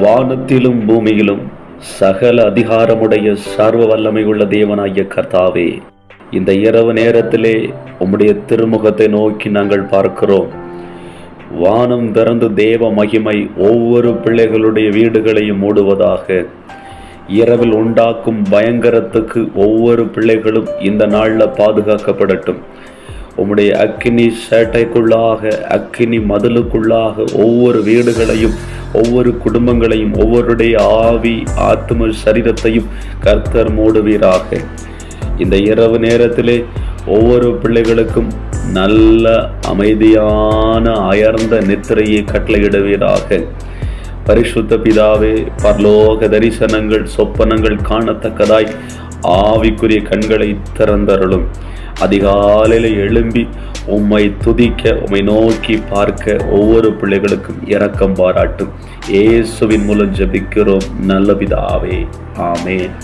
வானத்திலும் பூமியிலும் சகல அதிகாரமுடைய சர்வ வல்லமையுள்ள தேவனாகிய கர்த்தாவே, இந்த இரவு நேரத்திலே உம்முடைய திருமுகத்தை நோக்கி நாங்கள் பார்க்கிறோம். வானம் திறந்து தேவ மகிமை ஒவ்வொரு பிள்ளைகளுடைய வீடுகளையும் மூடுவதாக. இரவில் உண்டாக்கும் பயங்கரத்துக்கு ஒவ்வொரு பிள்ளைகளும் இந்த நாளில் பாதுகாக்கப்படட்டும். உம்முடைய அக்கினி சேட்டைக்குள்ளாக, அக்கினி மதிலுக்குள்ளாக ஒவ்வொரு வீடுகளையும், ஒவ்வொரு குடும்பங்களையும், ஒவ்வொருடைய ஆவி ஆத்ம சரீரத்தையும் கர்த்தர் மூடுவீராக. இந்த இரவு நேரத்திலே ஒவ்வொரு பிள்ளைகளுக்கும் நல்ல அமைதியான அயர்ந்த நித்திரையை கட்டளையிடுவீராக. பரிசுத்த பிதாவே, பரலோக தரிசனங்கள் சொப்பனங்கள் காணத்தக்கதாய் ஆவிக்குரிய கண்களை திறந்தருளும். அதிகாலையில் எழும்பி உம்மை துதிக்க, உம்மை நோக்கி பார்க்க ஒவ்வொரு பிள்ளைகளுக்கும் இரக்கம் பாராட்டும். இயேசுவின் மூலம் ஜெபிக்கிறோம் நல்ல பிதாவே, ஆமென்.